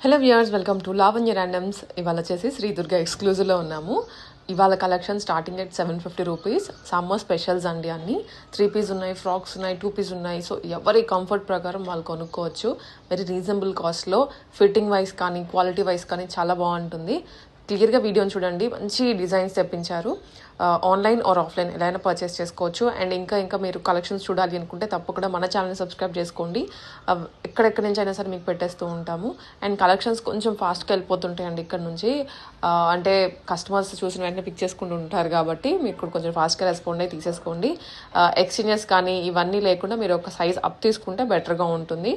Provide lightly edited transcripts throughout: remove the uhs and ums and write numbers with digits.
Hello viewers, welcome to Lavanya randoms. ఇవాళ వచ్చేసి శ్రీ దుర్గా ఎక్స్క్లూజివ్లో ఉన్నాము. ఇవాళ collection starting at 750 rupees. Summer specials అండి. అన్ని 3 పీస్ ఉన్నాయి, ఫ్రాక్స్ ఉన్నాయి, 2 పీస్ ఉన్నాయి. సో ఎవరి కంఫర్ట్ ప్రకారం వాళ్ళు కొనుక్కోవచ్చు. వెరీ రీజనబుల్ కాస్ట్లో. ఫిట్టింగ్ వైజ్ కానీ క్వాలిటీ వైజ్ కానీ చాలా బాగుంటుంది. క్లియర్గా వీడియోని చూడండి. మంచి డిజైన్స్ తెప్పించారు. ఆన్లైన్ ఆర్ ఆఫ్లైన్ ఎలా అయినా పర్చేస్ చేసుకోవచ్చు. అండ్ ఇంకా మీరు కలెక్షన్స్ చూడాలి అనుకుంటే తప్పకుండా మన ఛానల్ని సబ్స్క్రైబ్ చేసుకోండి. ఎక్కడెక్కడి నుంచి అయినా సరే మీకు పెట్టేస్తూ ఉంటాము. అండ్ కలెక్షన్స్ కొంచెం ఫాస్ట్గా వెళ్ళిపోతుంటాయండి ఇక్కడ నుంచి. అంటే కస్టమర్స్ చూసిన వెంటనే పిక్ చేసుకుంటూ ఉంటారు కాబట్టి మీకు కొంచెం ఫాస్ట్గా రెస్పాండ్ అయ్యి తీసేసుకోండి. ఎక్స్చేంజెస్ కానీ ఇవన్నీ లేకుండా మీరు ఒక సైజ్ అప్ తీసుకుంటే బెటర్గా ఉంటుంది.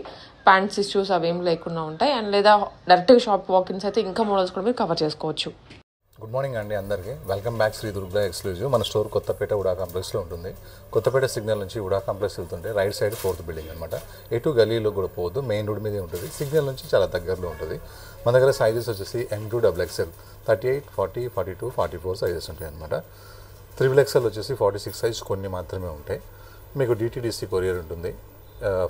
ప్యాంట్స్ ఇష్యూస్ అవేం లేకుండా ఉంటాయి. అండ్ లేదా డైరెక్ట్గా షాప్ వాకిన్స్ అయితే ఇంకా మోడల్స్ కూడా మీరు కవర్ చేసుకోవచ్చు. గుడ్ మార్నింగ్ అండి అందరికీ. Welcome back Sri Durga exclusive. మన స్టోర్ కొత్తపేట ఉడా కాంప్లెక్స్లో ఉంటుంది. కొత్తపేట సిగ్నల్ నుంచి ఉడా కాంప్లెక్స్ వెళ్తుంటే రైట్ సైడ్ 4th బిల్డింగ్ అనమాట. ఎటు గలీలో కూడా పోవద్దు, మెయిన్ రోడ్ మీదే ఉంటుంది. సిగ్నల్ నుంచి చాలా దగ్గరలో ఉంటుంది. మన దగ్గర సైజెస్ వచ్చేసి M2XXL 38, 40, 42, 44 సైజెస్ ఉంటాయి అనమాట. 3XL వచ్చేసి 46 సైజ్ కొన్ని మాత్రమే ఉంటాయి. మీకు DTDC కొరియర్ ఉంటుంది,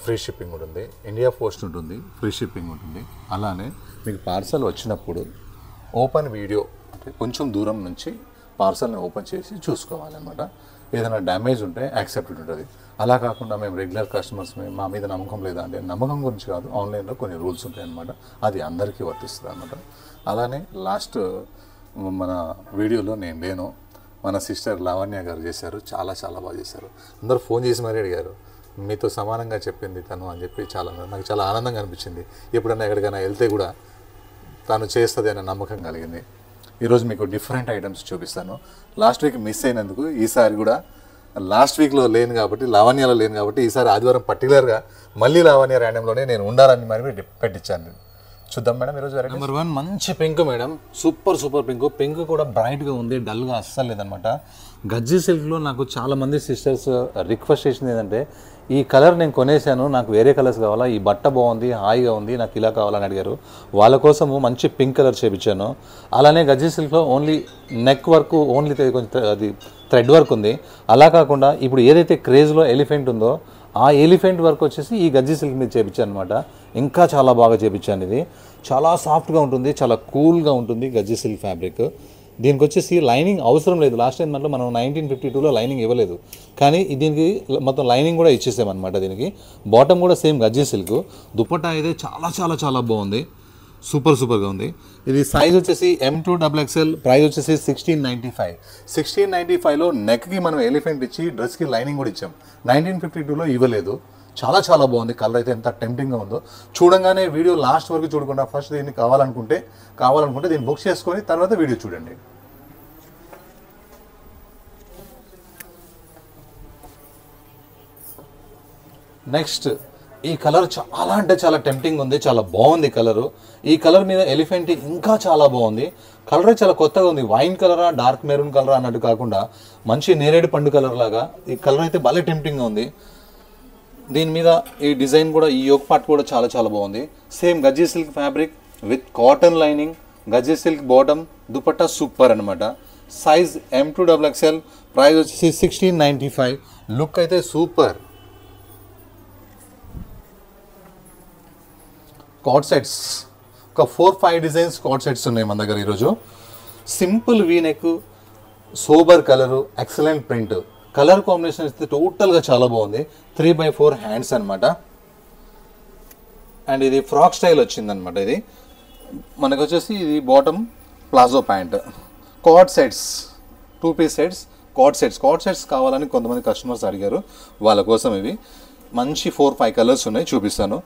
ఫ్రీ షిప్పింగ్ ఉంటుంది, ఇండియా పోస్ట్ ఉంటుంది, ఫ్రీ షిప్పింగ్ ఉంటుంది. అలానే మీకు పార్సల్ వచ్చినప్పుడు ఓపెన్ వీడియో కొంచెం దూరం నుంచి పార్సల్ని ఓపెన్ చేసి చూసుకోవాలన్నమాట. ఏదైనా డ్యామేజ్ ఉంటే యాక్సెప్టెడ్ ఉంటుంది. అలా కాకుండా మేము రెగ్యులర్ కస్టమర్స్ మా మీద నమ్మకం లేదా అంటే నమ్మకం గురించి కాదు, ఆన్లైన్లో కొన్ని రూల్స్ ఉంటాయన్నమాట. అది అందరికీ వర్తిస్తుంది అనమాట. అలానే లాస్ట్ మన వీడియోలో నేను లేను, మన సిస్టర్ లావణ్య గారు చేశారు. చాలా చాలా బాగా చేశారు. అందరూ ఫోన్ చేసి మరీ అడిగారు, మీతో సమానంగా చెప్పింది తను అని చెప్పి. నాకు చాలా ఆనందంగా అనిపించింది. ఎప్పుడన్నా ఎక్కడికైనా వెళ్తే కూడా తను చేస్తుంది అనే నమ్మకం కలిగింది. ఈరోజు మీకు డిఫరెంట్ ఐటమ్స్ చూపిస్తాను. లాస్ట్ వీక్ మిస్ అయినందుకు ఈసారి కూడా లాస్ట్ వీక్లో లేను కాబట్టి, లావణ్యలో లేను కాబట్టి ఈసారి ఆదివారం పర్టికులర్గా మళ్ళీ లావణ్య ర్యాండమ్లోనే నేను ఉండాలని మరి పెట్టించాను. చూద్దాం మేడం. ఈరోజు నెంబర్ 1 మంచి పింక్ మేడం. సూపర్ పింక్ కూడా బ్రైట్గా ఉంది, డల్గా అస్సలు లేదనమాట. గజ్జి సిల్క్లో నాకు చాలామంది సిస్టర్స్ రిక్వెస్ట్ చేసింది ఏంటంటే, ఈ కలర్ నేను కొనేసాను, నాకు వేరే కలర్స్ కావాలా, ఈ బట్ట బాగుంది, హాయిగా ఉంది, నాకు ఇలా కావాలని అడిగారు. వాళ్ళ కోసము మంచి పింక్ కలర్ చేయించాను. అలానే గజ్జి సిల్క్లో ఓన్లీ నెక్ వర్క్, ఓన్లీ కొంచెం అది థ్రెడ్ వర్క్ ఉంది. అలా కాకుండా ఇప్పుడు ఏదైతే క్రేజ్లో ఎలిఫెంట్ ఉందో ఆ ఎలిఫెంట్ వర్క్ వచ్చేసి ఈ గజ్జి సిల్క్ మీద చేయించాను అనమాట. ఇంకా చాలా బాగా చేయించాను. ఇది చాలా సాఫ్ట్గా ఉంటుంది, చాలా కూల్గా ఉంటుంది గజ్జి సిల్క్ ఫ్యాబ్రిక్. దీనికి వచ్చేసి లైనింగ్ అవసరం లేదు. లాస్ట్ టైం దాంట్లో మనం 1952లో లైనింగ్ ఇవ్వలేదు, కానీ దీనికి మొత్తం లైనింగ్ కూడా ఇచ్చేసామన్నమాట. దీనికి బాటమ్ కూడా సేమ్ గజ్జి సిల్క్. దుపట్టా అయితే చాలా చాలా చాలా బాగుంది, సూపర్గా ఉంది. ఇది సైజ్ వచ్చేసి M2XXL, ప్రైస్ వచ్చేసి 1695. 1695లో నెక్కి మనం ఎలిఫెంట్ ఇచ్చి డ్రెస్కి లైనింగ్ కూడా ఇచ్చాం. 1952లో ఇవ్వలేదు. చాలా చాలా బాగుంది. కలర్ అయితే ఎంత టెంప్టింగ్గా ఉందో. చూడంగానే వీడియో లాస్ట్ వరకు చూడకుండా ఫస్ట్ దీన్ని కావాలనుకుంటే దీన్ని బుక్ చేసుకొని తర్వాత వీడియో చూడండి. నెక్స్ట్ ఈ కలర్ చాలా అంటే చాలా టెంప్టింగ్ ఉంది, చాలా బాగుంది కలరు. ఈ కలర్ మీద ఎలిఫెంట్ ఇంకా చాలా బాగుంది. కలర్ చాలా కొత్తగా ఉంది. వైన్ కలరా, డార్క్ మెరూన్ కలరా అన్నట్టు కాకుండా మంచి నేరేడు పండు కలర్ లాగా ఈ కలర్ అయితే భలే టెంప్టింగ్గా ఉంది. దీని మీద ఈ డిజైన్ కూడా, ఈ యోక్ పార్ట్ కూడా చాలా చాలా బాగుంది. సేమ్ గజ్జి silk fabric with cotton lining, గజ్జి సిల్క్ బాటమ్, దుపట్టా సూపర్ అనమాట. సైజ్ M2XXL, ప్రైస్ వచ్చేసి 1695. లుక్ అయితే సూపర్. కార్డ్ సెట్స్ ఒక 4-5 డిజైన్స్ కార్డ్ సెట్స్ ఉన్నాయి మన దగ్గర ఈరోజు. Simple V neck, sober colour, excellent print. Colour combination అయితే టోటల్గా చాలా బాగుంది. 3/4 హ్యాండ్స్ అనమాట. అండ్ ఇది ఫ్రాక్ స్టైల్ వచ్చిందనమాట. ఇది మనకు వచ్చేసి ఇది bottom palazzo pant. Co-ord sets, 2 piece sets, co-ord sets కావాలని కొంతమంది కస్టమర్స్ అడిగారు. వాళ్ళ కోసం ఇవి మంచి 4-5 కలర్స్ ఉన్నాయి, చూపిస్తాను.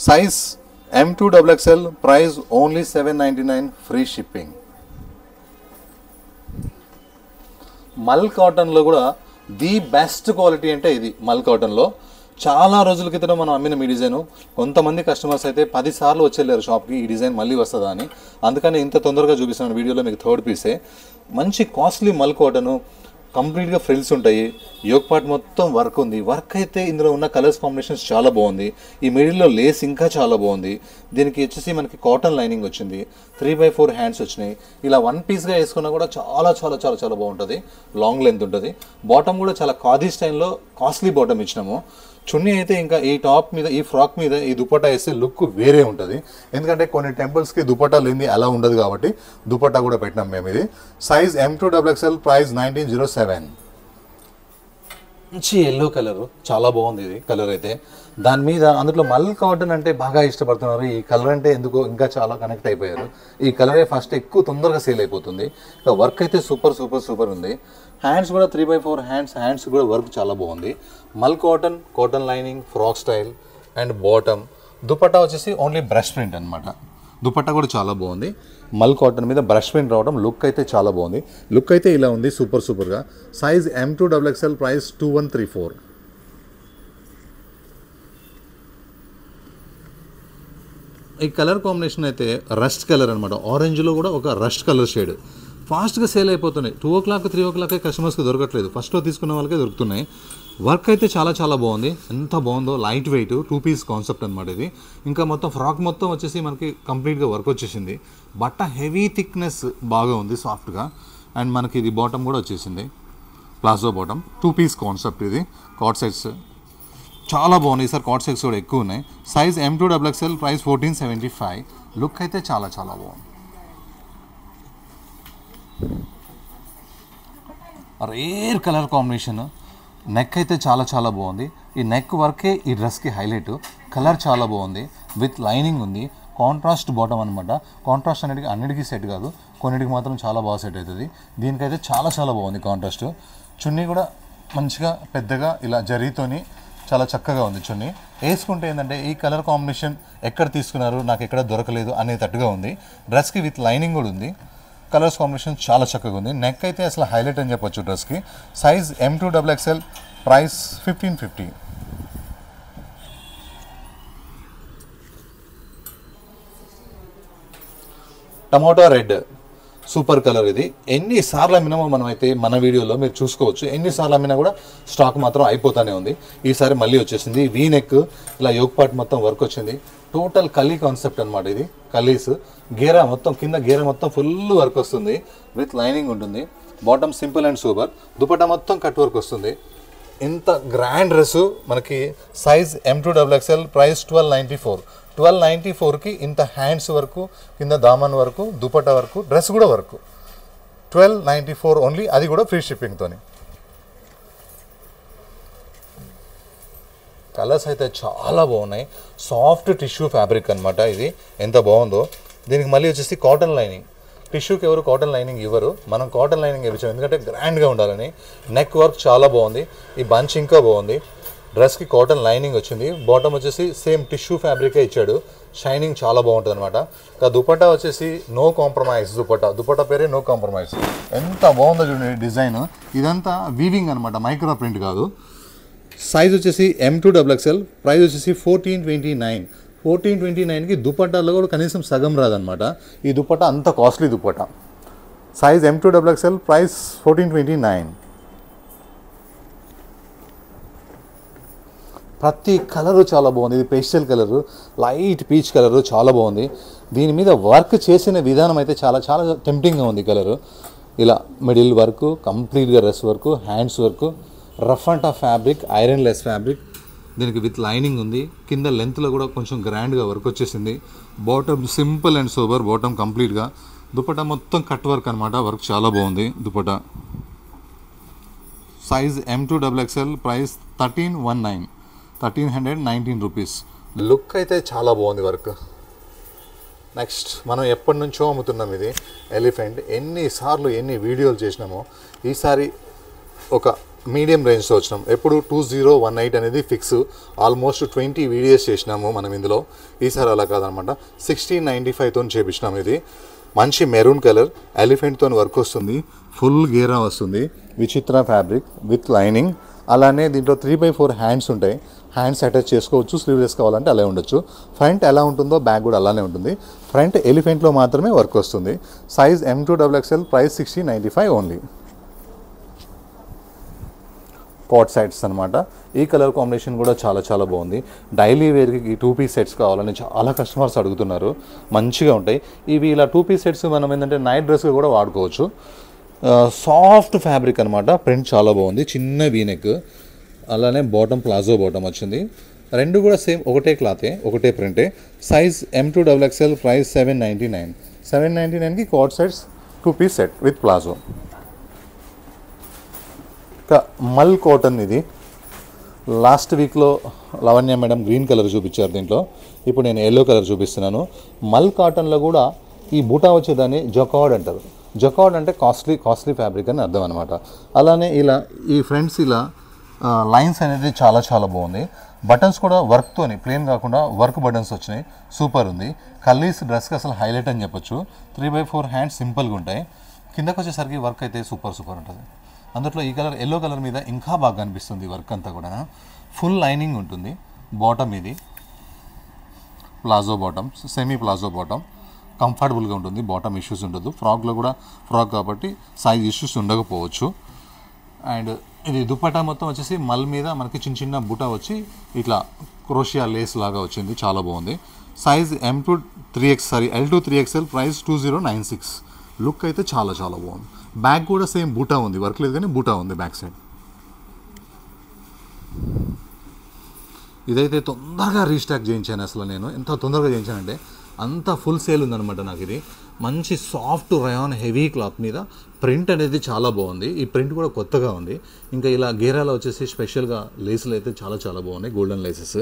Size M2XXL, price only 799, free shipping. మల్ కాటన్లో కూడా ది బెస్ట్ క్వాలిటీ అంటే ఇది. మల్ కాటన్లో చాలా రోజుల క్రితం మనం అమ్మిన మీ డిజైను కొంతమంది కస్టమర్స్ అయితే 10 సార్లు వచ్చేళ్ళారు షాప్కి, ఈ డిజైన్ మళ్ళీ వస్తుందా అని. అందుకని ఇంత తొందరగా చూపిస్తున్నాను వీడియోలో. మీకు 3rd పీసే. మంచి కాస్ట్లీ మల్ కాటను, కంప్లీట్గా ఫ్రిల్స్ ఉంటాయి. యోక్ పార్ట్ మొత్తం వర్క్ ఉంది. వర్క్ అయితే ఇందులో ఉన్న కలర్స్ కాంబినేషన్స్ చాలా బాగుంది. ఈ మిడిల్లో లేస్ ఇంకా చాలా బాగుంది. దీనికి వచ్చేసి మనకి కాటన్ లైనింగ్ వచ్చింది. 3/4 హ్యాండ్స్ వచ్చినాయి. ఇలా 1 పీస్గా వేసుకున్నా కూడా చాలా చాలా చాలా చాలా బాగుంటుంది. లాంగ్ లెంత్ ఉంటుంది. బాటమ్ కూడా చాలా ఖాదీ స్టైల్లో కాస్ట్లీ బాటమ్ ఇచ్చినాము. చున్నీ అయితే ఇంకా ఈ టాప్ మీద ఈ ఫ్రాక్ మీద ఈ దుపట్టా వేస్తే లుక్ వేరే ఉంటుంది. ఎందుకంటే కొన్ని టెంపుల్స్కి దుపట్టా లేని అలా ఉండదు కాబట్టి దుపట్టా కూడా పెట్టినాం మేము. ఇది సైజ్ M2XXL, ప్రైస్ 1907. మంచి ఎల్లో కలర్, చాలా బాగుంది ఇది కలర్ అయితే. దాని మీద అందులో మల్ కాటన్ అంటే బాగా ఇష్టపడుతున్నారు. ఈ కలర్ అంటే ఎందుకో ఇంకా చాలా కనెక్ట్ అయిపోయారు. ఈ కలరే ఫస్ట్ ఎక్కువ తొందరగా సేల్ అయిపోతుంది. ఇంకా వర్క్ అయితే సూపర్ సూపర్ సూపర్ ఉంది. హ్యాండ్స్ కూడా 3/4 హ్యాండ్స్ కూడా వర్క్ చాలా బాగుంది. మల్ cotton, cotton lining, frock style and bottom. Dupatta వచ్చేసి ఓన్లీ బ్రష్ ప్రింట్ అనమాట. దుపట్టా కూడా చాలా బాగుంది. మల్ కాటన్ మీద బ్రష్ ప్రింట్ రావడం లుక్ అయితే చాలా బాగుంది. లుక్ అయితే ఇలా ఉంది సూపర్ సూపర్గా. Size M2XXL, price 2134. ఈ కలర్ కాంబినేషన్ అయితే రస్ట్ కలర్ అనమాట. ఆరెంజ్లో కూడా ఒక రస్ట్ కలర్ షేడ్. ఫాస్ట్గా సేల్ అయిపోతున్నాయి. 2 o'clock 3 o'clock కస్టమర్స్కి దొరకట్లేదు. ఫస్ట్లో తీసుకున్న వాళ్ళకే దొరుకుతున్నాయి. వర్క్ అయితే చాలా చాలా బాగుంది. ఎంత బాగుందో, లైట్ వెయిట్ 2 piece కాన్సెప్ట్ అనమాట ఇది. ఇంకా మొత్తం ఫ్రాక్ మొత్తం వచ్చేసి మనకి కంప్లీట్గా వర్క్ వచ్చేసింది. బట్ట హెవీ థిక్నెస్ బాగా ఉంది, సాఫ్ట్గా. అండ్ మనకి ఇది బాటమ్ కూడా వచ్చేసింది, ప్లాజో బాటమ్. 2 piece కాన్సెప్ట్ ఇది. కార్డ్ సెట్స్ చాలా బాగున్నాయి సార్. కార్డ్ సెట్స్ కూడా ఎక్కువ ఉన్నాయి. Size M2XXL, price 1475. లుక్ అయితే చాలా చాలా బాగుంది. Rare colour combination. నెక్ అయితే చాలా చాలా బాగుంది. ఈ నెక్ వర్కే ఈ డ్రెస్కి హైలైట్. కలర్ చాలా బాగుంది, విత్ లైనింగ్ ఉంది. కాంట్రాస్ట్ బాటమ్ అనమాట. కాంట్రాస్ట్ అన్నిటికీ సెట్ కాదు, కొన్నిటికి మాత్రం చాలా బాగా సెట్ అవుతుంది. దీనికైతే చాలా చాలా బాగుంది కాంట్రాస్ట్. చున్నీ కూడా మంచిగా పెద్దగా ఇలా జరీతోని చాలా చక్కగా ఉంది చున్నీ. వేసుకుంటే ఏంటంటే ఈ కలర్ కాంబినేషన్ ఎక్కడ తీసుకున్నారు, నాకు ఎక్కడ దొరకలేదు అనేటట్టుగా ఉంది. డ్రెస్కి విత్ లైనింగ్ కూడా ఉంది. కలర్స్ కాంబినేషన్ చాలా చక్కగా ఉంది. నెక్ అయితే అసలు హైలైట్ అని చెప్పొచ్చు డ్రెస్కి. Size M2XXL, price 1550. Tomato red super colour. ఇది ఎన్నిసార్లు అమ్మినామో మనమైతే మన వీడియోలో మీరు చూసుకోవచ్చు. ఎన్నిసార్లు అమ్మినా కూడా స్టాక్ మాత్రం అయిపోతూనే ఉంది. ఈసారి మళ్ళీ వచ్చేసింది. వీ నెక్, ఇలా యోక్ పార్ట్ మొత్తం వర్క్ వచ్చింది. టోటల్ కలీ కాన్సెప్ట్ అనమాట ఇది. కలీస్ గేరా మొత్తం, కింద గేరా మొత్తం ఫుల్ వర్క్ వస్తుంది, విత్ లైనింగ్ ఉంటుంది. Bottom simple and super. Dupatta మొత్తం కట్ వర్క్ వస్తుంది. ఇంత గ్రాండ్ డ్రెస్ మనకి. Size M2XXL, price 1294. 1294కి ఇంత హ్యాండ్స్ వరకు, కింద దామన్ వరకు, దుపట్టా వరకు, డ్రెస్ కూడా వరకు. 1294 ఓన్లీ, అది కూడా ఫ్రీ షిప్పింగ్తోని. కలర్స్ అయితే చాలా బాగున్నాయి. సాఫ్ట్ టిష్యూ ఫ్యాబ్రిక్ అనమాట ఇది. ఎంత బాగుందో. దీనికి మళ్ళీ వచ్చేసి కాటన్ లైనింగ్. టిష్యూకి ఎవరు కాటన్ లైనింగ్ ఇవ్వరు, మనం కాటన్ లైనింగ్ ఇవ్వచ్చాం ఎందుకంటే గ్రాండ్గా ఉండాలని. నెక్ వర్క్ చాలా బాగుంది. ఈ బంచ్ ఇంకా బాగుంది. డ్రెస్కి కాటన్ లైనింగ్ వచ్చింది. బాటమ్ వచ్చేసి సేమ్ టిష్యూ ఫ్యాబ్రికే ఇచ్చాడు. షైనింగ్ చాలా బాగుంటుంది అనమాట. దుపట్టా వచ్చేసి నో కాంప్రమైజ్. దుపట్టా పేరే నో కాంప్రమైజ్. ఎంత బాగుందో చూడండి డిజైన్. ఇదంతా వీవింగ్ అనమాట, మైక్రో ప్రింట్ కాదు. సైజ్ వచ్చేసి M2XXL, ప్రైస్ వచ్చేసి 1429. 1429కి దుపట్టాలో కూడా కనీసం సగం రాదనమాట. ఈ దుపట్టా అంత costly dupatta. Size M2XXL, price 1429. ప్రతి కలరు చాలా బాగుంది. ఇది pastel colour, light peach colour, చాలా బాగుంది. దీని మీద వర్క్ చేసిన విధానం అయితే చాలా చాలా టెంప్టింగ్గా ఉంది. కలరు ఇలా మిడిల్ వర్క్, కంప్లీట్గా dress work, hands work, rough and tough fabric, iron less fabric. దీనికి విత్ లైనింగ్ ఉంది. కింద లెంత్లో కూడా కొంచెం గ్రాండ్గా వర్క్ వచ్చేసింది. Bottom simple and sober bottom కంప్లీట్గా. దుపట్టా మొత్తం కట్ వర్క్ అనమాట. వర్క్ చాలా బాగుంది dupatta. Size M2XXL, price 1319 rupees. Look అయితే చాలా బాగుంది వర్క్. నెక్స్ట్ మనం ఎప్పటి నుంచో అమ్ముతున్నాం ఇది ఎలిఫెంట్. ఎన్నిసార్లు ఎన్ని వీడియోలు చేసినామో. ఈసారి ఒక మీడియం రేంజ్తో వచ్చినాం. ఎప్పుడు 2018 అనేది ఫిక్స్. ఆల్మోస్ట్ 20 వీడియోస్ చేసినాము మనం ఇందులో. ఈసారి అలా కాదనమాట. 1695తో చేపించినాము. ఇది మంచి మెరూన్ కలర్, ఎలిఫెంట్తో వర్క్ వస్తుంది. ఫుల్ గేరా వస్తుంది. విచిత్ర ఫ్యాబ్రిక్ విత్ లైనింగ్. అలానే దీంట్లో 3/4 హ్యాండ్స్ ఉంటాయి. హ్యాండ్స్ అటాచ్ చేసుకోవచ్చు. స్లీవ్లెస్ కావాలంటే అలా ఉండొచ్చు. ఫ్రంట్ ఎలా ఉంటుందో బ్యాక్ కూడా అలానే ఉంటుంది. ఫ్రంట్ ఎలిఫెంట్లో మాత్రమే వర్క్ వస్తుంది. Size M2XXL, price 1695 only. Co-ord sets అనమాట. ఈ కలర్ కాంబినేషన్ కూడా చాలా చాలా బాగుంది. డైలీ వేర్కి 2 piece సెట్స్ కావాలని చాలా కస్టమర్స్ అడుగుతున్నారు. మంచిగా ఉంటాయి ఇవి. ఇలా 2 piece సెట్స్ మనం ఏంటంటే నైట్ డ్రెస్గా కూడా వాడుకోవచ్చు. సాఫ్ట్ ఫ్యాబ్రిక్ అనమాట. ప్రింట్ చాలా బాగుంది. చిన్న వీనెక్, అలానే బాటమ్ ప్లాజో బాటమ్ వచ్చింది. రెండు కూడా సేమ్ ఒకటే క్లాతే, ఒకటే ప్రింటే. Size M2XXL, price 799. 799కి coord sets 2 piece set with palazzo. ఇంకా మల్ కాటన్ ఇది. లాస్ట్ వీక్లో లవణ్య మేడం గ్రీన్ కలర్ చూపించారు దీంట్లో, ఇప్పుడు నేను ఎల్లో కలర్ చూపిస్తున్నాను. మల్ కాటన్లో కూడా ఈ బూటా వచ్చేదాన్ని జకార్డ్ అంటారు. జకార్డ్ అంటే కాస్ట్లీ ఫ్యాబ్రిక్ అని అర్థం అనమాట. అలానే ఇలా ఈ ఫ్రంట్స్ ఇలా లైన్స్ అనేది చాలా బాగుంది. బటన్స్ కూడా వర్క్తోని, ప్లెయిన్ కాకుండా వర్క్ బటన్స్ వచ్చినాయి, సూపర్ ఉంది. కల్లీస్ డ్రెస్కి అసలు హైలైట్ అని చెప్పొచ్చు. 3/4 హ్యాండ్స్ సింపుల్గా ఉంటాయి. కిందకు వచ్చేసరికి వర్క్ అయితే సూపర్ ఉంటుంది. అందులో ఈ కలర్ ఎల్లో కలర్ మీద ఇంకా బాగా కనిపిస్తుంది వర్క్ అంతా కూడా. ఫుల్ లైనింగ్ ఉంటుంది. బాటమ్ ఇది palazzo bottom, semi palazzo bottom, కంఫర్టబుల్గా ఉంటుంది. బాటమ్ ఇష్యూస్ ఉండదు. ఫ్రాక్లో కూడా ఫ్రాక్ కాబట్టి సైజ్ ఇష్యూస్ ఉండకపోవచ్చు. అండ్ ఇది దుపట్టా మొత్తం వచ్చేసి మల్ మీద మనకి చిన్న బుటా వచ్చి ఇట్లా క్రోషియా లేస్ లాగా వచ్చింది, చాలా బాగుంది. Size L2 3XL, price 2096. Look అయితే చాలా బాగుంది. బ్యాక్ కూడా సేమ్ బూటా ఉంది, వర్క్ లేదు కానీ బూటా ఉంది బ్యాక్ సైడ్. ఇదైతే తొందరగా రీస్టాక్ చేయించాను. అసలు నేను ఎంత తొందరగా చేయించానంటే అంత ఫుల్ సేల్ ఉందన్నమాట నాకు. ఇది మంచి సాఫ్ట్ రయాన్ హెవీ క్లాత్ మీద ప్రింట్ అనేది చాలా బాగుంది. ఈ ప్రింట్ కూడా కొత్తగా ఉంది. ఇంకా ఇలా గేరాలో వచ్చేసి స్పెషల్గా లేసులు అయితే చాలా బాగున్నాయి, గోల్డెన్ లేసెస్.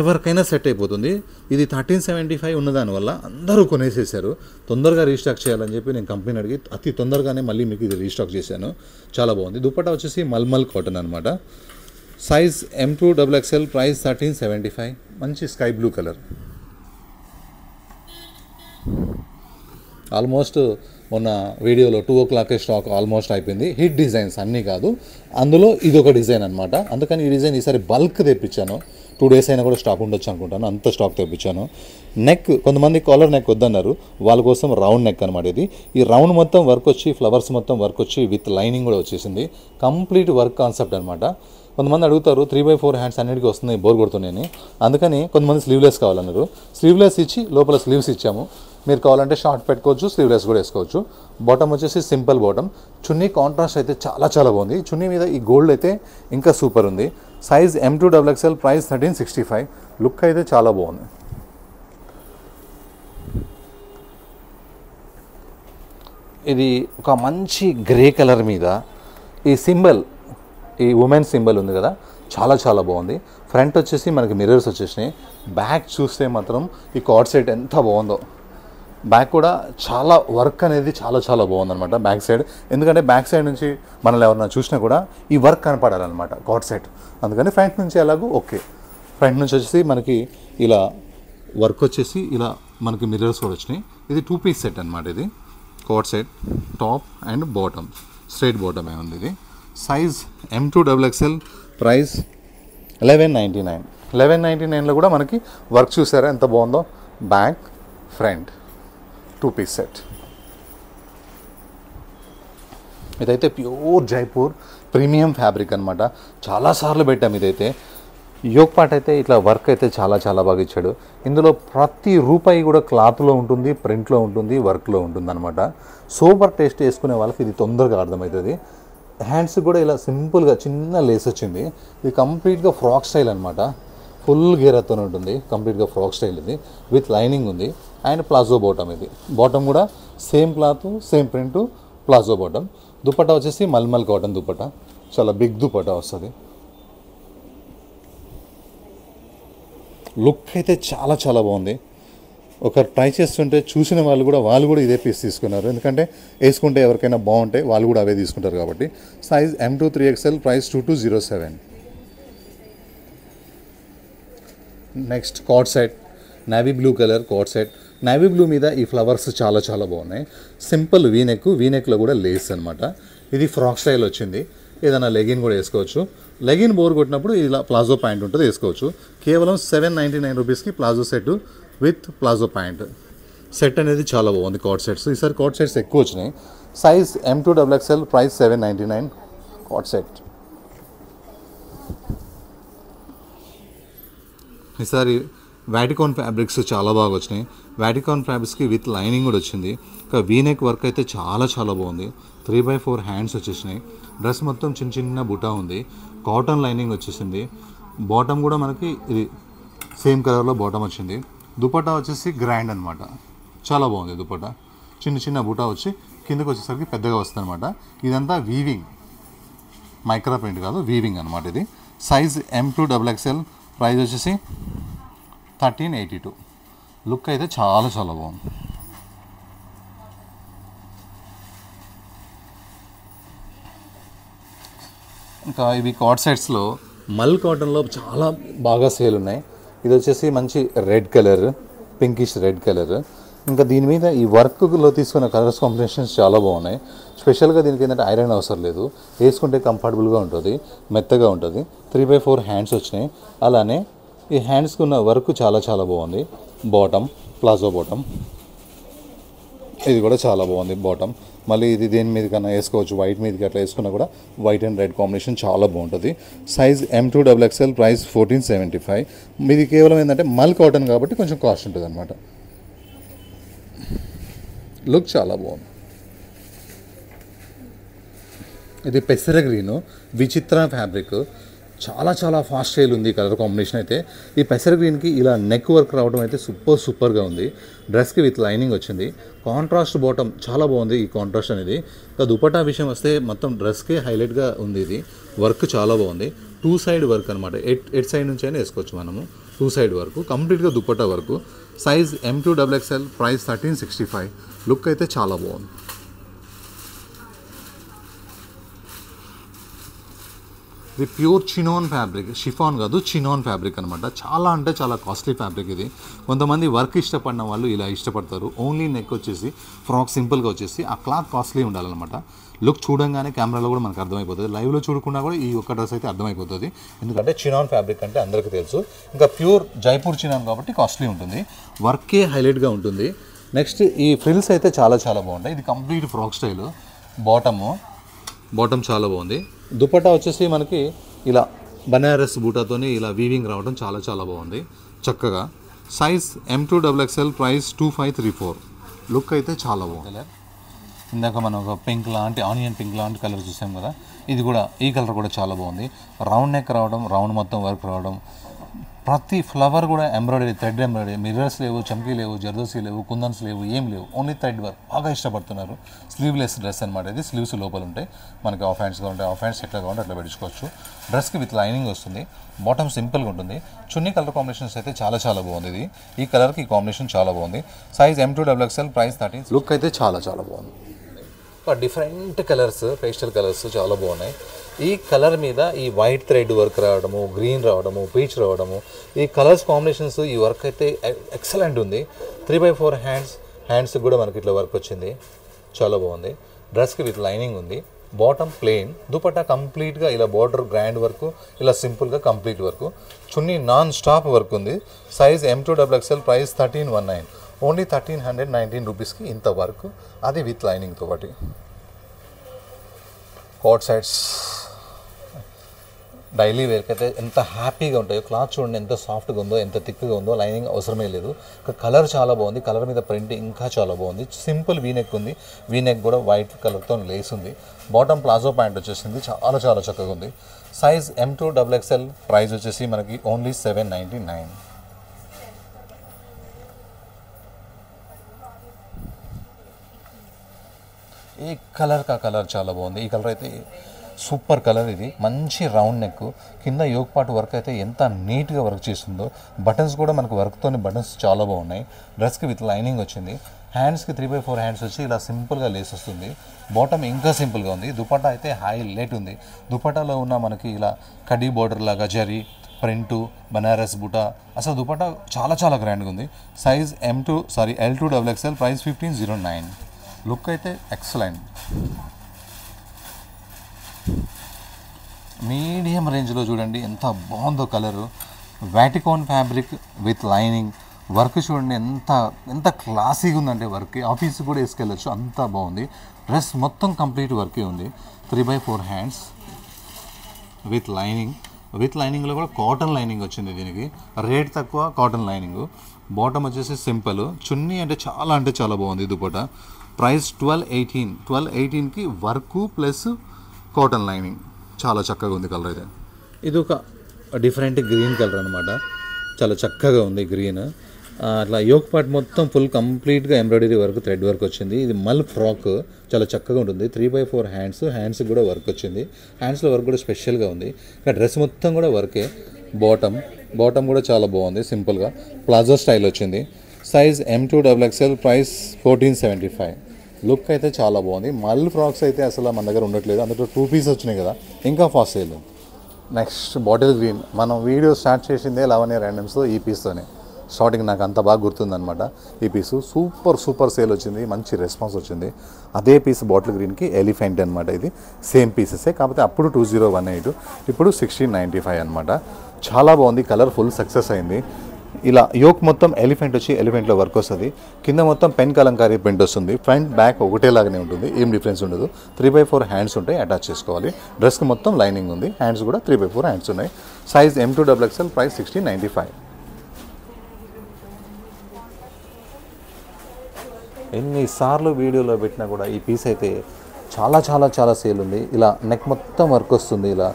ఎవరికైనా సెట్ అయిపోతుంది. ఇది 1375 ఉన్నదానివల్ల అందరూ కొనేసేసారు. తొందరగా రీస్టాక్ చేయాలని చెప్పి నేను కంపెనీ అడిగి అతి తొందరగానే మళ్ళీ మీకు ఇది రీస్టాక్ చేశాను. చాలా బాగుంది. దుపట్టా వచ్చేసి మల్మల్ కాటన్ అనమాట. Size M2XXL, price 1375. మంచి స్కై బ్లూ కలర్. ఆల్మోస్ట్ మొన్న వీడియోలో 2 o'clock స్టాక్ ఆల్మోస్ట్ అయిపోయింది. హిట్ డిజైన్స్ అన్నీ కాదు, అందులో ఇదొక డిజైన్ అనమాట. అందుకని ఈ డిజైన్ ఈసారి బల్క్ తెప్పించాను. 2 days అయినా కూడా స్టాక్ ఉండొచ్చు అనుకుంటాను, అంత స్టాక్ తెప్పించాను. నెక్ కొంతమంది కాలర్ నెక్ వద్దన్నారు, వాళ్ళ కోసం రౌండ్ నెక్ అనమాట ఇది. ఈ రౌండ్ మొత్తం వర్క్ వచ్చి, ఫ్లవర్స్ మొత్తం వర్క్ వచ్చి విత్ లైనింగ్ కూడా వచ్చేసింది. కంప్లీట్ వర్క్ కాన్సెప్ట్ అనమాట. కొంతమంది అడుగుతారు 3/4 హ్యాండ్స్ అన్నిటికీ వస్తున్నాయి, బోర్ కొడుతున్నాయని. అందుకని కొంతమంది స్లీవ్లెస్ కావాలన్నారు. స్లీవ్లెస్ ఇచ్చి లోపల స్లీవ్స్ ఇచ్చాము. మీరు కావాలంటే షార్ట్ పెట్టుకోవచ్చు, స్లీవ్లెస్ కూడా వేసుకోవచ్చు. బాటమ్ వచ్చేసి సింపుల్ బాటమ్. చున్నీ కాంట్రాస్ట్ అయితే చాలా బాగుంది. చున్నీ మీద ఈ గోల్డ్ అయితే ఇంకా సూపర్ ఉంది. Size M2XXL, price 1365. లుక్ అయితే చాలా బాగుంది. ఇది ఒక మంచి గ్రే కలర్ మీద ఈ సింబల్, ఈ ఉమెన్ సింబల్ ఉంది కదా, చాలా బాగుంది. ఫ్రంట్ వచ్చేసి మనకి మిర్రర్స్ వచ్చేసినాయి. బ్యాక్ చూస్తే మాత్రం ఈ కార్డ్ సెట్ ఎంత బాగుందో. బ్యాక్ కూడా చాలా వర్క్ అనేది చాలా బాగుందన్నమాట బ్యాక్ సైడ్. ఎందుకంటే బ్యాక్ సైడ్ నుంచి మనల్ని ఎవరన్నా చూసినా కూడా ఈ వర్క్ కనపడాలన్నమాట కార్డ్ సెట్. అందుకని ఫ్రంట్ నుంచి ఎలాగో ఓకే. ఫ్రంట్ నుంచి వచ్చేసి మనకి ఇలా వర్క్ వచ్చేసి ఇలా మనకి మిర్రర్స్ కూడా వచ్చినాయి. ఇది 2 piece సెట్ అనమాట. ఇది coord set, top and bottom, straight బాటమే ఉంది. ఇది సైజ్ M2XXL, ప్రైస్ 1199. 1199లో కూడా మనకి వర్క్ చూసారా ఎంత బాగుందో. Back front 2 piece set. ఇదైతే ప్యూర్ జైపూర్ ప్రీమియం ఫ్యాబ్రిక్ అనమాట. చాలాసార్లు పెట్టాం. ఇదైతే యోక్ పార్ట్ అయితే ఇట్లా వర్క్ అయితే చాలా బాగా ఇచ్చాడు. ఇందులో ప్రతి రూపాయి కూడా క్లాత్లో ఉంటుంది, ప్రింట్లో ఉంటుంది, వర్క్లో ఉంటుంది అనమాట. సూపర్ టేస్ట్ వేసుకునే వాళ్ళకి ఇది తొందరగా అర్థమవుతుంది. హ్యాండ్స్ కూడా ఇలా సింపుల్గా చిన్న లేస్ వచ్చింది. ఇది కంప్లీట్గా ఫ్రాక్ స్టైల్ అనమాట. ఫుల్ గేరతో ఉంటుంది, కంప్లీట్గా ఫ్రాక్ స్టైల్ ఇది విత్ లైనింగ్ ఉంది. And palazzo bottom. ఇది బాటమ్ కూడా same cloth, same print, palazzo bottom. Dupatta వచ్చేసి మల్మల్ కాటన్ దుపట్టా, చాలా బిగ్ దుపట్టా వస్తుంది. లుక్ అయితే చాలా బాగుంది. ఒక ట్రై చేస్తుంటే చూసిన వాళ్ళు కూడా ఇదే పీస్ తీసుకున్నారు. ఎందుకంటే వేసుకుంటే ఎవరికైనా బాగుంటాయి, వాళ్ళు కూడా అవే తీసుకుంటారు కాబట్టి. Size M2 3XL, price 2207. Next card set, navy blue colour card set. Navy blue మీద ఈ ఫ్లవర్స్ చాలా బాగున్నాయి. సింపుల్ వీనెక్లో కూడా లేస్ అనమాట. ఇది ఫ్రాక్ స్టైల్ వచ్చింది. ఏదైనా లెగిన్ కూడా వేసుకోవచ్చు. లెగిన్ బోర్ కొట్టినప్పుడు ఇలా ప్లాజో ప్యాంట్ ఉంటుంది, వేసుకోవచ్చు. కేవలం 799 రూపీస్కి palazzo set with palazzo pant set అనేది చాలా బాగుంది. కార్డ్ సెట్స్ ఈసారి కార్డ్ సెట్స్ ఎక్కువ వచ్చినాయి. Size M2XXL, price 799. Card set ఈసారి వాటికాన్ ఫ్యాబ్రిక్స్ చాలా బాగా వచ్చినాయి. వాటికాన్ ఫ్యాబ్రిక్స్కి విత్ లైనింగ్ కూడా వచ్చింది. ఇంకా వీనెక్ వర్క్ అయితే చాలా చాలా బాగుంది. 3/4 హ్యాండ్స్ వచ్చేసినాయి. డ్రెస్ మొత్తం చిన్న చిన్న బుటా ఉంది. కాటన్ లైనింగ్ వచ్చేసింది. బాటమ్ కూడా మనకి ఇది సేమ్ కలర్లో బాటమ్ వచ్చింది. దుపట్టా వచ్చేసి గ్రాండ్ అనమాట, చాలా బాగుంది దుపట్టా. చిన్న చిన్న బుటా వచ్చి కిందకి వచ్చేసరికి పెద్దగా వస్తుంది అనమాట. ఇదంతా వీవింగ్, మైక్రా ప్రింట్ కాదు, వీవింగ్ అనమాట. ఇది సైజ్ M2XXL, ప్రైస్ వచ్చేసి 1382. లుక్ అయితే చాలా చాలా బాగుంది. ఇంకా ఇవి కాట్ సెట్స్లో మల్ కాటన్లో చాలా బాగా సేల్ ఉన్నాయి. ఇది వచ్చేసి మంచి red colour, pinkish red colour. ఇంకా దీని మీద ఈ వర్క్లో తీసుకున్న కలర్స్ కాంబినేషన్స్ చాలా బాగున్నాయి. స్పెషల్గా దీనికి ఏంటంటే ఐరన్ అవసరం లేదు, వేసుకుంటే కంఫర్టబుల్గా ఉంటుంది, మెత్తగా ఉంటుంది. 3/4 హ్యాండ్స్ వచ్చినాయి. అలానే ఈ హ్యాండ్స్కి ఉన్న వర్క్ చాలా చాలా బాగుంది. బాటమ్ ప్లాజో బాటమ్, ఇది కూడా చాలా బాగుంది బాటమ్. మళ్ళీ ఇది దేని మీద కన్నా వేసుకోవచ్చు, వైట్ మీదకి అట్లా వేసుకున్నా కూడా వైట్ అండ్ రెడ్ కాంబినేషన్ చాలా బాగుంటుంది. Size M2XXL, price 1475. ఇది కేవలం ఏంటంటే మల్ కాటన్ కాబట్టి కొంచెం కాస్ట్ ఉంటుంది అనమాట. లుక్ చాలా బాగుంది. ఇది పెసర గ్రీను, విచిత్ర ఫ్యాబ్రిక్, చాలా చాలా ఫాస్ట్ సేల్ ఉంది కలర్ కాంబినేషన్ అయితే. ఈ పెసర గ్రీన్కి ఇలా నెక్ వర్క్ రావడం అయితే సూపర్గా ఉంది. డ్రెస్కి విత్ లైనింగ్ వచ్చింది. కాంట్రాస్ట్ బాటమ్ చాలా బాగుంది ఈ కాంట్రాస్ట్ అనేది. ఇంకా దుపట్టా విషయం వస్తే మొత్తం డ్రెస్కే హైలైట్గా ఉంది. ఇది వర్క్ చాలా బాగుంది. 2 సైడ్ వర్క్ అనమాట. ఎట్ సైడ్ నుంచి అయినా వేసుకోవచ్చు మనము. 2 సైడ్ వర్క్, కంప్లీట్గా dupatta work. Size M2XXL, price 1365. Look అయితే చాలా బాగుంది. ఇది ప్యూర్ చినోన్ ఫ్యాబ్రిక్, షిఫాన్ కాదు, చినోన్ ఫ్యాబ్రిక్ అనమాట. చాలా అంటే చాలా కాస్ట్లీ ఫ్యాబ్రిక్ ఇది. కొంతమంది వర్క్ ఇష్టపడిన వాళ్ళు ఇలా ఇష్టపడతారు. ఓన్లీ నెక్ వచ్చేసి ఫ్రాక్ సింపుల్గా వచ్చేసి, ఆ క్లాత్ కాస్ట్లీ ఉండాలన్నమాట. లుక్ చూడంగానే కెమెరాలో కూడా మనకు అర్థమైపోతుంది, లైవ్లో చూడకుండా కూడా ఈ ఒక్క డ్రెస్ అయితే అర్థమైపోతుంది. ఎందుకంటే చినాన్ ఫ్యాబ్రిక్ అంటే అందరికీ తెలుసు. ఇంకా ప్యూర్ జైపూర్ చినాన్ కాబట్టి కాస్ట్లీ ఉంటుంది, వర్కే హైలైట్గా ఉంటుంది. నెక్స్ట్ ఈ ఫ్రిల్స్ అయితే చాలా చాలా బాగుంటాయి. ఇది కంప్లీట్ ఫ్రాక్ స్టైల్. బాటమ్ చాలా బాగుంది. దుపట్టా వచ్చేసి మనకి ఇలా బనారస్ బూటాతోని ఇలా వీవింగ్ రావడం చాలా చాలా బాగుంది చక్కగా. Size M2XXL, price 2534. లుక్ అయితే చాలా బాగుంది. ఇందాక మనం ఒక పింక్ లాంటి, ఆనియన్ పింక్ లాంటి కలర్ చూసాం కదా, ఇది కూడా, ఈ కలర్ కూడా చాలా బాగుంది. రౌండ్ నెక్ రావడం, రౌండ్ మొత్తం వర్క్ రావడం, ప్రతి ఫ్లవర్ కూడా ఎంబ్రాయిడరీ, థ్రెడ్ ఎంబ్రాయిడరీ. మిర్రర్స్ లేవు, చమ్కీ లేవు, జర్దోసీ లేవు, కుందన్స్ లేవు, ఏం లేవు, ఓన్లీ థ్రెడ్ వర్క్. బాగా ఇష్టపడుతున్నారు. స్లీవ్లెస్ డ్రెస్ అనమాట ఇది. స్లీవ్స్ లోపల ఉంటాయి. మనకి ఆఫ్ హ్యాండ్స్గా ఉంటాయి, ఆఫ్ హ్యాండ్స్ ఎట్లా కావాలంటే అట్లా పెట్టుకోవచ్చు. డ్రెస్కి విత్ లైనింగ్ వస్తుంది. బాటమ్ సింపుల్గా ఉంటుంది. చున్నీ కలర్ కాంబినేషన్స్ అయితే చాలా చాలా బాగుంది. ఇది ఈ కలర్కి ఈ కాంబినేషన్ చాలా బాగుంది. Size M2XXL, price 13. లుక్ అయితే చాలా చాలా బాగుంది. డిఫరెంట్ కలర్స్, పేస్టల్ కలర్స్ చాలా బాగున్నాయి. ఈ కలర్ మీద ఈ వైట్ థ్రెడ్ వర్క్ రావడము, గ్రీన్ రావడము, పీచ్ రావడము, ఈ కలర్స్ కాంబినేషన్స్, ఈ వర్క్ అయితే ఎక్సలెంట్ ఉంది. 3/4 హ్యాండ్స్కి కూడా మనకి ఇట్లా వర్క్ వచ్చింది, చాలా బాగుంది. డ్రెస్కి విత్ లైనింగ్ ఉంది. బాటమ్ ప్లెయిన్, దుపట్టా కంప్లీట్గా ఇలా బార్డర్ గ్రాండ్ వర్క్, ఇలా సింపుల్గా కంప్లీట్ వర్క్. చున్నీ నాన్ స్టాప్ వర్క్ ఉంది. Size M2XXL, price 1319. ఓన్లీ 1319 రూపీస్కి ఇంత వర్క్, అది విత్ లైనింగ్తో పాటు. కోట్ సైడ్స్ డైలీ వేర్కి అయితే ఎంత హ్యాపీగా ఉంటాయో. క్లాత్ చూడండి ఎంత సాఫ్ట్గా ఉందో, ఎంత థిక్గా ఉందో. లైనింగ్ అవసరమే లేదు. కలర్ చాలా బాగుంది. కలర్ మీద ప్రింట్ ఇంకా చాలా బాగుంది. సింపుల్ వీనెక్ ఉంది. వీనెక్ కూడా వైట్ కలర్తో లేస్ ఉంది. బాటమ్ ప్లాజో ప్యాంట్ వచ్చేసింది, చాలా చాలా చక్కగా ఉంది. సైజ్ M2XXL, ప్రైస్ వచ్చేసి మనకి ఓన్లీ 799. ఈ కలర్ కలర్ చాలా బాగుంది. ఈ కలర్ అయితే సూపర్ కలర్. ఇది మంచి రౌండ్ నెక్, కింద యోక్ పార్ట్ వర్క్ అయితే ఎంత నీట్గా వర్క్ చేస్తుందో. బటన్స్ కూడా మనకు వర్క్తోని బటన్స్ చాలా బాగున్నాయి. డ్రెస్కి విత్ లైనింగ్ వచ్చింది. హ్యాండ్స్కి 3/4 హ్యాండ్స్ వచ్చి ఇలా సింపుల్గా లేస్ వస్తుంది. బాటమ్ ఇంకా సింపుల్గా ఉంది. దుపట్టా అయితే హైలైట్ ఉంది. దుపట్టాలో ఉన్న మనకి ఇలా కడీ బోర్డర్ లాగా జరీ ప్రింటు, బనారస్ బుటా, అసలు దుపట్టా చాలా చాలా గ్రాండ్గా ఉంది. Size L2XXL, price 1509. లుక్ అయితే ఎక్సలెంట్. మీడియం రేంజ్లో చూడండి ఎంత బాగుందో కలరు. వాటికాన్ ఫ్యాబ్రిక్ విత్ లైనింగ్, వర్క్ చూడండి ఎంత ఎంత క్లాసీగా ఉందంటే వర్క్. ఆఫీస్కి కూడా వేసుకెళ్ళచ్చు, అంత బాగుంది. డ్రెస్ మొత్తం కంప్లీట్ వర్కే ఉంది. 3/4 హ్యాండ్స్ విత్ లైనింగ్లో కూడా కాటన్ లైనింగ్ వచ్చింది. దీనికి రేట్ తక్కువ, కాటన్ లైనింగ్. బాటమ్ వచ్చేసి సింపుల్, చున్నీ అంటే చాలా బాగుంది దుపట్టా. ప్రైస్ 1218కి వర్క్ ప్లస్ కాటన్ లైనింగ్, చాలా చక్కగా ఉంది కలర్ అయితే. ఇది ఒక డిఫరెంట్ గ్రీన్ కలర్ అనమాట, చాలా చక్కగా ఉంది గ్రీన్. అట్లా యోక్ పార్ట్ మొత్తం ఫుల్ కంప్లీట్గా ఎంబ్రాయిడరీ వర్క్, థ్రెడ్ వర్క్ వచ్చింది. ఇది మల్ ఫ్రాక్, చాలా చక్కగా ఉంటుంది. 3/4 హ్యాండ్స్ కూడా వర్క్ వచ్చింది. హ్యాండ్స్లో వర్క్ కూడా స్పెషల్గా ఉంది. ఇంకా డ్రెస్ మొత్తం కూడా వర్కే. బాటమ్ కూడా చాలా బాగుంది, సింపుల్గా ప్లాజో స్టైల్ వచ్చింది. Size M2XXL, price 1475. లుక్ అయితే చాలా బాగుంది. మల్ ఫ్రాక్స్ అయితే అసలు మన దగ్గర ఉండట్లేదు, అందులో 2 పీస్ వచ్చినాయి కదా, ఇంకా fast sale. Next bottle green, మనం వీడియో స్టార్ట్ చేసిందే లావణ్య ర్యాండమ్స్తో ఈ పీస్తోనే. స్టార్టింగ్ నాకు అంత బాగా గుర్తుందనమాట. ఈ పీసు సూపర్ సేల్ వచ్చింది, మంచి రెస్పాన్స్ వచ్చింది. అదే పీస్ బాటిల్ గ్రీన్కి ఎలిఫెంట్ అనమాట. ఇది సేమ్ పీసెసే, కాకపోతే అప్పుడు 2018, ఇప్పుడు 1695 అనమాట. చాలా బాగుంది, కలర్ ఫుల్ సక్సెస్ అయింది. ఇలా యోక్ మొత్తం ఎలిఫెంట్ వచ్చి ఎలిఫెంట్లో వర్క్ వస్తుంది. కింద మొత్తం పెన్ కలంకారీ ప్రింట్ వస్తుంది. ఫ్రంట్ బ్యాక్ ఒకటేలాగానే ఉంటుంది, ఏం డిఫరెన్స్ ఉండదు. 3/4 హ్యాండ్స్ ఉంటాయి, అటాచ్ చేసుకోవాలి. డ్రెస్కి మొత్తం లైనింగ్ ఉంది, హ్యాండ్స్ కూడా 3/4 హ్యాండ్స్ ఉన్నాయి. Size M2XXL, price 1695. ఎన్నిసార్లు వీడియోలో పెట్టినా కూడా ఈ పీస్ అయితే చాలా సేల్ ఉంది. ఇలా నెక్ మొత్తం వర్క్ వస్తుంది. ఇలా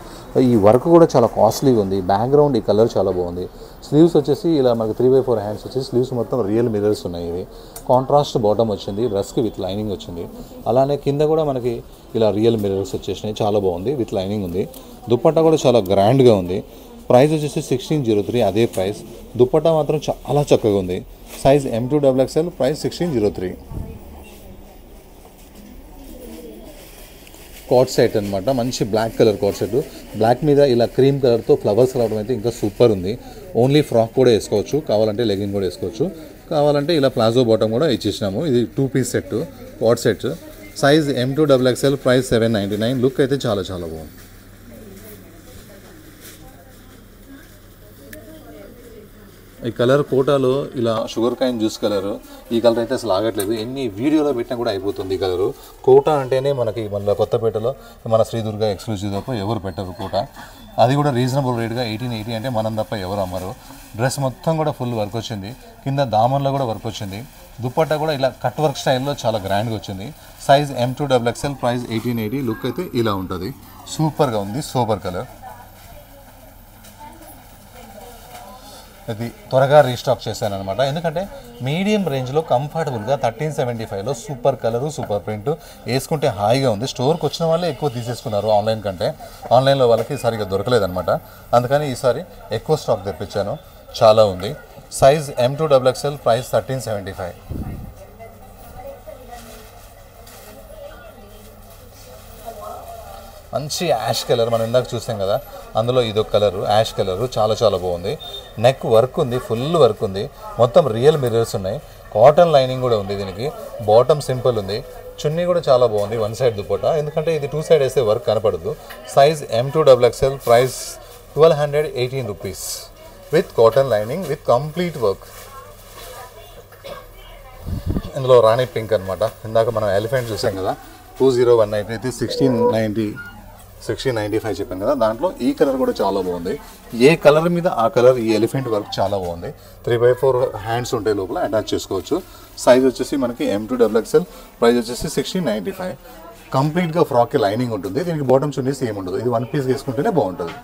ఈ వర్క్ కూడా చాలా కాస్ట్లీగా ఉంది. బ్యాక్గ్రౌండ్ ఈ కలర్ చాలా బాగుంది. స్లీవ్స్ వచ్చేసి ఇలా మనకి 3/4 హ్యాండ్స్ వచ్చేసి స్లీవ్స్ మొత్తం రియల్ మిర్రర్స్ ఉన్నాయి. ఇవి కాంట్రాస్ట్ బాటమ్ వచ్చింది, డ్రెస్కి విత్ లైనింగ్ వచ్చింది. అలానే కింద కూడా మనకి ఇలా రియల్ మిర్రర్స్ వచ్చేసినాయి, చాలా బాగుంది, విత్ లైనింగ్ ఉంది. దుపట్టా కూడా చాలా గ్రాండ్గా ఉంది. ప్రైస్ వచ్చేసి 1603, అదే ప్రైస్. దుపట్టా మాత్రం చాలా చక్కగా ఉంది. Size M2XXL, price 1603. Coat set అనమాట, మంచి black colour co-ord set. Black మీద ఇలా క్రీమ్ కలర్తో ఫ్లవర్స్ రావడం అయితే ఇంకా సూపర్ ఉంది. ఓన్లీ ఫ్రాక్ కూడా వేసుకోవచ్చు, కావాలంటే లెగిన్ కూడా వేసుకోవచ్చు, కావాలంటే ఇలా ప్లాజో బాటమ్ కూడా ఇచ్చేసినాము. ఇది 2 piece set, co-ord set. Size M2XXL, price 799. Look అయితే చాలా బాగుంది. ఈ కలర్ కోటాలో ఇలా షుగర్ కాయిన్ జ్యూస్ కలర్, ఈ కలర్ అయితే అసలు ఆగట్లేదు. ఎన్ని వీడియోలో పెట్టినా కూడా అయిపోతుంది ఈ కలరు. కోటా అంటేనే మనకి మన కొత్తపేటలో మన శ్రీ దుర్గా ఎక్స్క్లూజివ్ తప్ప ఎవరు పెట్టరు కోటా. అది కూడా రీజనబుల్ రేట్గా 1880 అంటే మనం తప్ప ఎవరు అమ్మరు. డ్రెస్ మొత్తం కూడా ఫుల్ వర్క్ వచ్చింది, కింద దామన్లో కూడా వర్క్ వచ్చింది. దుపట్టా కూడా ఇలా కట్ వర్క్ స్టైల్లో చాలా గ్రాండ్గా వచ్చింది. Size M2XXL, price 1880. లుక్ అయితే ఇలా ఉంటుంది, సూపర్గా ఉంది, సూపర్ కలర్. ఇది త్వరగా రీస్టాక్ చేశాను అనమాట, ఎందుకంటే మీడియం రేంజ్లో కంఫర్టబుల్గా 1375లో సూపర్ కలరు, సూపర్ ప్రింట్ వేసుకుంటే హాయిగా ఉంది. స్టోర్కి వచ్చిన వాళ్ళే ఎక్కువ తీసేసుకున్నారు ఆన్లైన్ కంటే. ఆన్లైన్లో వాళ్ళకి సరిగ్గా దొరకలేదనమాట, అందుకని ఈసారి ఎక్కువ స్టాక్ తెప్పించాను, చాలా ఉంది. Size M2XXL, price 1375. మంచి యాష్ కలర్, మనం ఇందాక చూసాం కదా, అందులో ఇదొక కలరు, యాష్ కలరు, చాలా బాగుంది. నెక్ వర్క్ ఉంది, ఫుల్ వర్క్ ఉంది, మొత్తం రియల్ మిర్రర్స్ ఉన్నాయి. కాటన్ లైనింగ్ కూడా ఉంది దీనికి. బాటమ్ సింపుల్ ఉంది, చున్నీ కూడా చాలా బాగుంది, 1 సైడ్ దుపట్టా, ఎందుకంటే ఇది 2 సైడ్ వేస్తే వర్క్ కనపడదు. Size M2XXL, price 1218 rupees, with cotton lining, with complete work. ఇందులో రాణి పింక్ అనమాట, ఇందాక మనం ఎలిఫెంట్ చూసాం కదా, 2018 అయితే 1695 చెప్పాను కదా, దాంట్లో ఈ కలర్ కూడా చాలా బాగుంది. ఏ కలర్ మీద ఆ కలర్, ఈ ఎలిఫెంట్ వర్క్ చాలా బాగుంది. 3/4 హ్యాండ్స్ ఉంటాయి, లోపల అటాచ్ చేసుకోవచ్చు. సైజ్ వచ్చేసి మనకి M2XXL, ప్రైస్ వచ్చేసి 1695. కంప్లీట్గా ఫ్రాక్కి లైనింగ్ ఉంటుంది, దీనికి బాటమ్ చున్నీ సేమ్ ఉండదు. ఇది 1 పీస్ వేసుకుంటేనే బాగుంటుంది.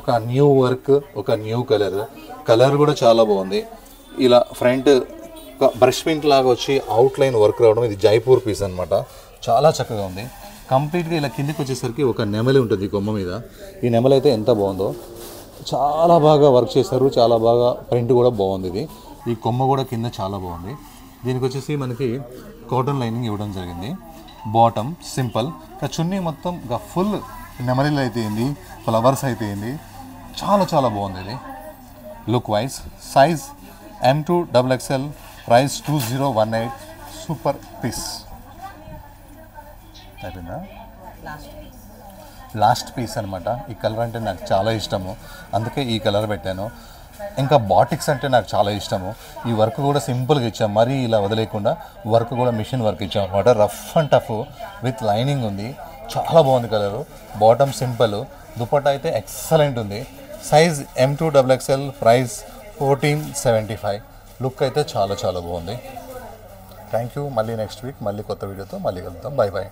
ఒక న్యూ వర్క్, ఒక న్యూ కలర్ కూడా చాలా బాగుంది. ఇలా ఫ్రంట్ బ్రష్ పెయింట్ లాగా వచ్చి అవుట్లైన్ వర్క్ రావడం, ఇది జైపూర్ పీస్ అనమాట, చాలా చక్కగా ఉంది. కంప్లీట్గా ఇలా కిందకి వచ్చేసరికి ఒక నెమలి ఉంటుంది కొమ్మ మీద. ఈ నెమలి అయితే ఎంత బాగుందో, చాలా బాగా వర్క్ చేశారు, చాలా బాగా ప్రింట్ కూడా బాగుంది. ఇది ఈ కొమ్మ కూడా కింద చాలా బాగుంది. దీనికి వచ్చేసి మనకి కాటన్ లైనింగ్ ఇవ్వడం జరిగింది. బాటమ్ సింపుల్, చున్నీ మొత్తం ఫుల్ నెమలిలు అయితే ఏంది, ఫ్లవర్స్ అయితే ఏంది, చాలా బాగుంది ఇది look wise. Size M2XXL, price 2018. Super piece అయిపోయిందా, లాస్ట్ పీస్ అనమాట. ఈ కలర్ అంటే నాకు చాలా ఇష్టము, అందుకే ఈ కలర్ పెట్టాను. ఇంకా బాటిక్స్ అంటే నాకు చాలా ఇష్టము. ఈ వర్క్ కూడా సింపుల్గా ఇచ్చాం, మరీ ఇలా వదిలేకుండా వర్క్ కూడా మిషన్ వర్క్ ఇచ్చాం అనమాట. Rough and tough with lining ఉంది, చాలా బాగుంది కలరు. బాటమ్ సింపుల్, దుపట్టా అయితే ఎక్సలెంట్ ఉంది. Size M2XXL, price 1475. లుక్ అయితే చాలా చాలా బాగుంది. Thank you. మళ్ళీ నెక్స్ట్ వీక్ మళ్ళీ కొత్త వీడియోతో మళ్ళీ కలుద్దాం. Bye bye.